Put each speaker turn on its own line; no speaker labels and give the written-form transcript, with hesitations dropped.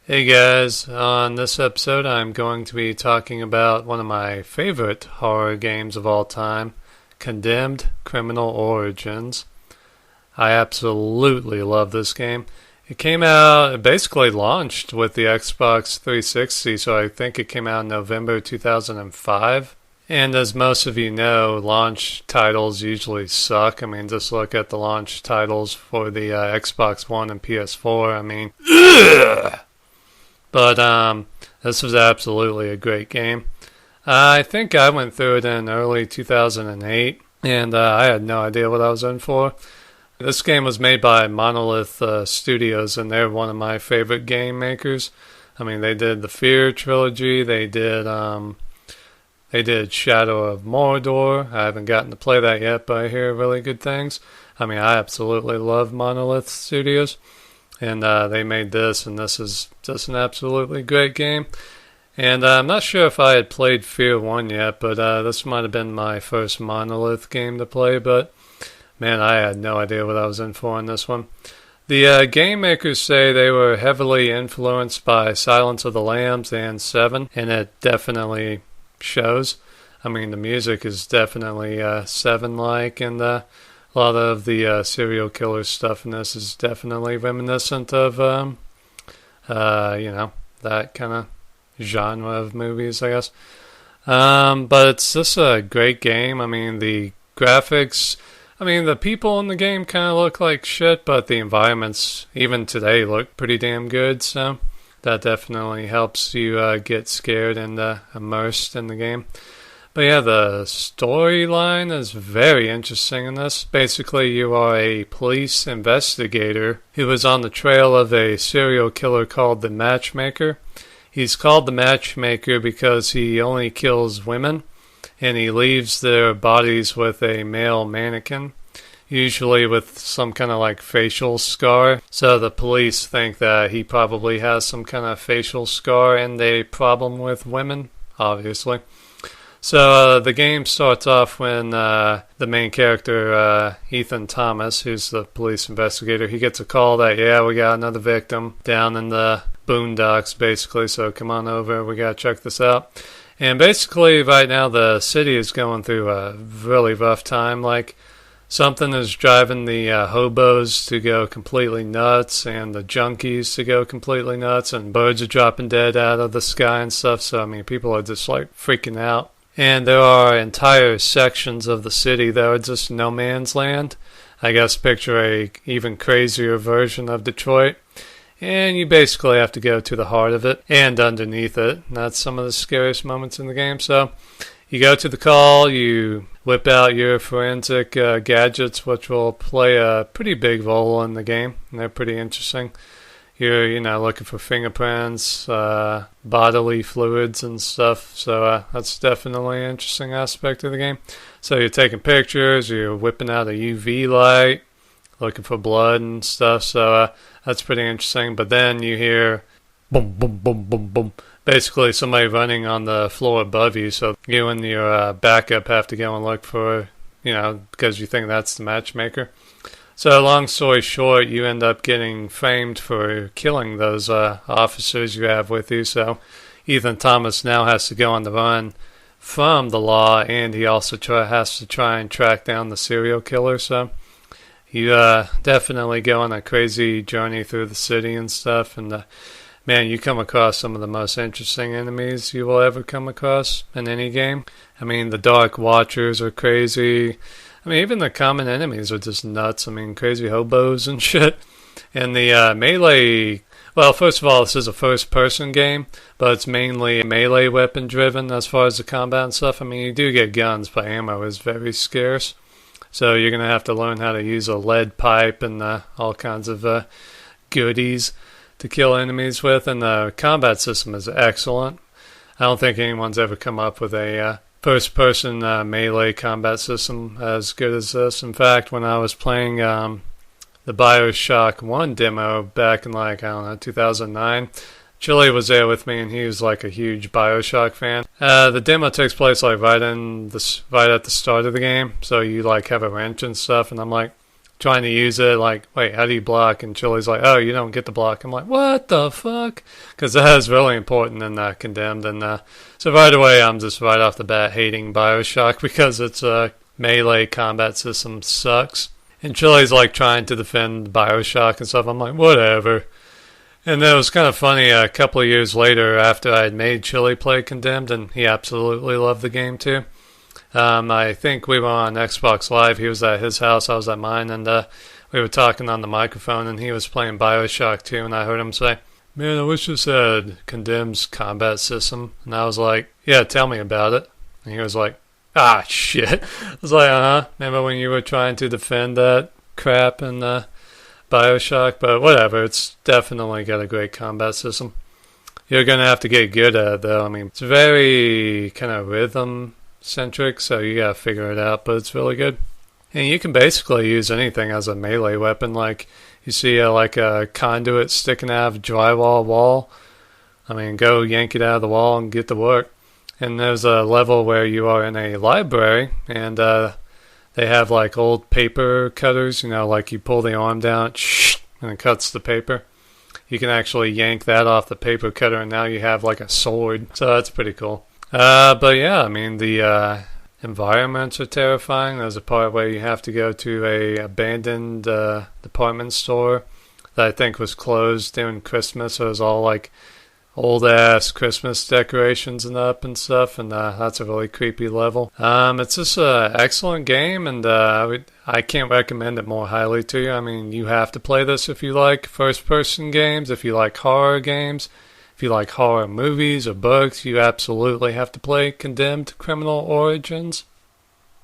Hey guys, on this episode I'm going to be talking about one of my favorite horror games of all time, Condemned Criminal Origins. I absolutely love this game. It came out, it basically launched with the Xbox 360, so I think it came out in November 2005. And as most of you know, launch titles usually suck. I mean, just look at the launch titles for the Xbox One and PS4. I mean, ugh! But this was absolutely a great game. I think I went through it in early 2008, and I had no idea what I was in for. This game was made by Monolith Studios, and they're one of my favorite game makers. I mean, they did the Fear trilogy. They did Shadow of Mordor. I haven't gotten to play that yet, but I hear really good things. I mean, I absolutely love Monolith Studios. And they made this, and this is just an absolutely great game. And I'm not sure if I had played Fear 1 yet, but this might have been my first Monolith game to play. But, man, I had no idea what I was in for on this one. The game makers say they were heavily influenced by Silence of the Lambs and Seven, and it definitely shows. I mean, the music is definitely Seven-like, and a lot of the serial killer stuff in this is definitely reminiscent of, that kind of genre of movies, I guess. But it's just a great game. I mean, the graphics, I mean, the people in the game kind of look like shit, but the environments, even today, look pretty damn good, so that definitely helps you get scared and immersed in the game. But yeah, the storyline is very interesting in this. Basically, you are a police investigator who is on the trail of a serial killer called the Matchmaker. He's called the Matchmaker because he only kills women, and he leaves their bodies with a male mannequin, usually with some kind of like facial scar. So the police think that he probably has some kind of facial scar and a problem with women, obviously. So the game starts off when the main character, Ethan Thomas, who's the police investigator, he gets a call that, yeah, we got another victim down in the boondocks, basically, so come on over, we got to check this out. And basically, right now, the city is going through a really rough time. Like, something is driving the hobos to go completely nuts and the junkies to go completely nuts, and birds are dropping dead out of the sky and stuff, so, I mean, people are just, like, freaking out. And there are entire sections of the city that are just no man's land. I guess picture a even crazier version of Detroit. And you basically have to go to the heart of it and underneath it. And that's some of the scariest moments in the game. So you go to the call, you whip out your forensic gadgets, which will play a pretty big role in the game. And they're pretty interesting. You're, looking for fingerprints, bodily fluids and stuff. So that's definitely an interesting aspect of the game. So you're taking pictures, you're whipping out a UV light, looking for blood and stuff. So that's pretty interesting. But then you hear boom, boom, boom, boom, boom. Basically somebody running on the floor above you. So you and your backup have to go and look for, because you think that's the matchmaker. So long story short, you end up getting framed for killing those officers you have with you. So Ethan Thomas now has to go on the run from the law, and he also has to try and track down the serial killer. So you definitely go on a crazy journey through the city and stuff. And man, you come across some of the most interesting enemies you will ever come across in any game. I mean, the Dark Watchers are crazy. I mean, even the common enemies are just nuts. I mean, crazy hobos and shit. And the melee... Well, first of all, this is a first-person game, but it's mainly melee weapon-driven as far as the combat and stuff. I mean, you do get guns, but ammo is very scarce. So you're going to have to learn how to use a lead pipe and all kinds of goodies to kill enemies with. And the combat system is excellent. I don't think anyone's ever come up with a... first-person melee combat system as good as this. In fact, when I was playing the BioShock 1 demo back in, 2009, Chili was there with me, and he was, a huge BioShock fan. The demo takes place, right at the start of the game, so you, have a wrench and stuff, and I'm like, trying to use it, like, wait, how do you block? And Chili's like, oh, you don't get the block. I'm like, what the fuck? Because that is really important in Condemned. And so right away, I'm just right off the bat hating Bioshock because its melee combat system sucks. And Chili's like trying to defend Bioshock and stuff. I'm like, whatever. And it was kind of funny, a couple of years later after I had made Chili play Condemned, and he absolutely loved the game too. I think we were on Xbox Live. He was at his house, I was at mine, and we were talking on the microphone, and he was playing Bioshock 2, and I heard him say, man, I wish this had Condemned's combat system. And I was like, yeah, tell me about it. And he was like, ah, shit. I was like, remember when you were trying to defend that crap in Bioshock? But whatever, it's definitely got a great combat system. You're going to have to get good at it, though. I mean, it's very kind of rhythm-centric, so you got to figure it out, but it's really good. And you can basically use anything as a melee weapon. Like, you see like a conduit sticking out of a drywall wall. I mean, go yank it out of the wall and get to work. And there's a level where you are in a library, and they have like old paper cutters, like you pull the arm down, and it cuts the paper. You can actually yank that off the paper cutter, and now you have like a sword. So that's pretty cool. But yeah, I mean, the environments are terrifying. There's a part where you have to go to a abandoned department store that I think was closed during Christmas. So it was all like old ass Christmas decorations and up and stuff, and that's a really creepy level. It's just an excellent game, and I can't recommend it more highly to you. I mean, you have to play this if you like first person games, if you like horror games, if you like horror movies or books. You absolutely have to play Condemned Criminal Origins.